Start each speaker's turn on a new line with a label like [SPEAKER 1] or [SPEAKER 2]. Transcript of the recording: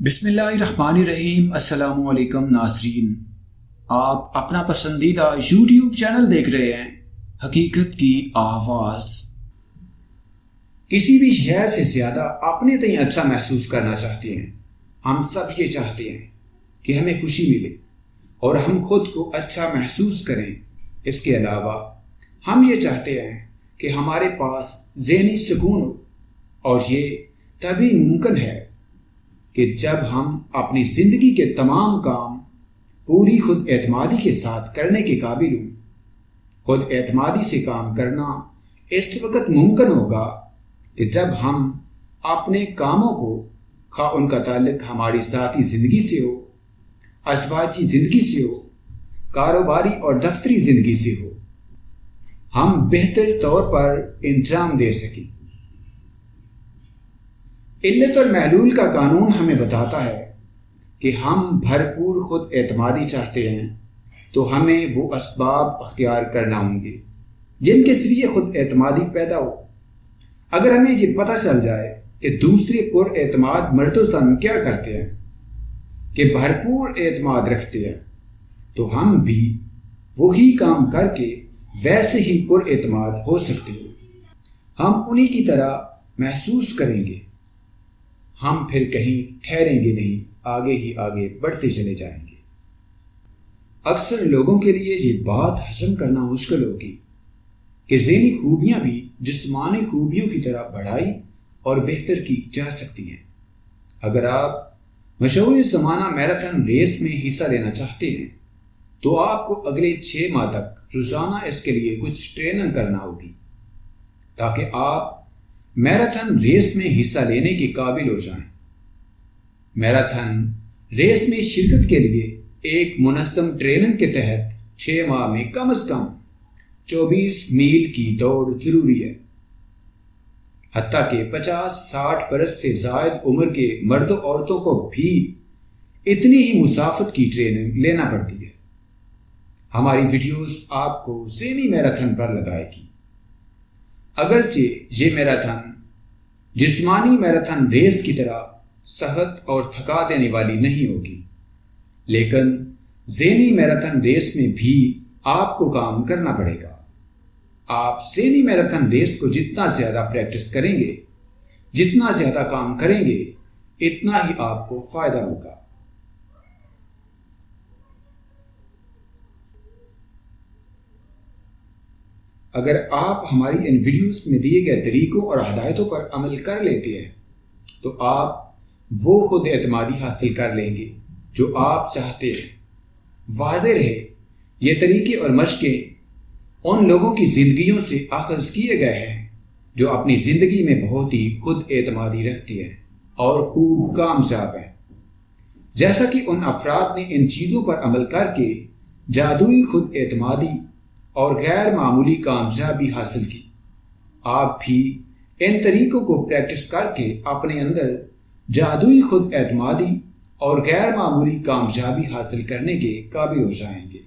[SPEAKER 1] بسم اللہ الرحمن الرحیم۔ السلام علیکم ناظرین، آپ اپنا پسندیدہ یوٹیوب چینل دیکھ رہے ہیں حقیقت کی آواز۔
[SPEAKER 2] کسی بھی شے سے زیادہ اپنے تئیں اچھا محسوس کرنا چاہتے ہیں۔ ہم سب یہ چاہتے ہیں کہ ہمیں خوشی ملے اور ہم خود کو اچھا محسوس کریں۔ اس کے علاوہ ہم یہ چاہتے ہیں کہ ہمارے پاس ذہنی سکون ہو، اور یہ تبھی ممکن ہے کہ جب ہم اپنی زندگی کے تمام کام پوری خود اعتمادی کے ساتھ کرنے کے قابل ہوں۔ خود اعتمادی سے کام کرنا اس وقت ممکن ہوگا کہ جب ہم اپنے کاموں کو، خواہ ان کا تعلق ہماری ذاتی زندگی سے ہو، ازواجی زندگی سے ہو، کاروباری اور دفتری زندگی سے ہو، ہم بہتر طور پر انجام دے سکیں۔ علت اور محلول کا قانون ہمیں بتاتا ہے کہ ہم بھرپور خود اعتمادی چاہتے ہیں تو ہمیں وہ اسباب اختیار کرنا ہوں گے جن کے ذریعے خود اعتمادی پیدا ہو۔ اگر ہمیں یہ پتہ چل جائے کہ دوسرے پر اعتماد مرد و زن کیا کرتے ہیں، کہ بھرپور اعتماد رکھتے ہیں، تو ہم بھی وہی کام کر کے ویسے ہی پر اعتماد ہو سکتے ہیں۔ ہم انہی کی طرح محسوس کریں گے۔ ہم پھر کہیں ٹھہریں گے نہیں، آگے ہی آگے بڑھتے چلے جائیں گے۔ اکثر لوگوں کے لیے یہ بات ہضم کرنا مشکل ہوگی کہ ذہنی خوبیاں بھی جسمانی خوبیوں کی طرح بڑھائی اور بہتر کی جا سکتی ہیں۔ اگر آپ مشہور زمانہ میراتھن ریس میں حصہ لینا چاہتے ہیں تو آپ کو اگلے 6 ماہ تک روزانہ اس کے لیے کچھ ٹریننگ کرنا ہوگی تاکہ آپ میراتھن ریس میں حصہ لینے کے قابل ہو جائیں۔ میراتھن ریس میں شرکت کے لیے ایک منظم ٹریننگ کے تحت 6 ماہ میں کم از کم 24 میل کی دوڑ ضروری ہے۔ حتیٰ کہ 50-60 برس سے زائد عمر کے مرد و عورتوں کو بھی اتنی ہی مسافت کی ٹریننگ لینا پڑتی ہے۔ ہماری ویڈیوز آپ کو ذہنی میراتھن پر لگائے گی۔ اگرچہ یہ میراتھن جسمانی میراتھن ریس کی طرح سخت اور تھکا دینے والی نہیں ہوگی، لیکن ذہنی میراتھن ریس میں بھی آپ کو کام کرنا پڑے گا۔ آپ ذہنی میراتھن ریس کو جتنا زیادہ پریکٹس کریں گے، جتنا زیادہ کام کریں گے، اتنا ہی آپ کو فائدہ ہوگا۔ اگر آپ ہماری ان ویڈیوز میں دیے گئے طریقوں اور ہدایتوں پر عمل کر لیتے ہیں تو آپ وہ خود اعتمادی حاصل کر لیں گے جو آپ چاہتے ہیں۔ واضح رہے، یہ طریقے اور مشقیں ان لوگوں کی زندگیوں سے اخذ کیے گئے ہیں جو اپنی زندگی میں بہت ہی خود اعتمادی رکھتی ہیں اور خوب کامیاب ہیں۔ جیسا کہ ان افراد نے ان چیزوں پر عمل کر کے جادوئی خود اعتمادی اور غیر معمولی کامیابی حاصل کی، آپ بھی ان طریقوں کو پریکٹس کر کے اپنے اندر جادوئی خود اعتمادی اور غیر معمولی کامیابی حاصل کرنے کے قابل ہو جائیں گے۔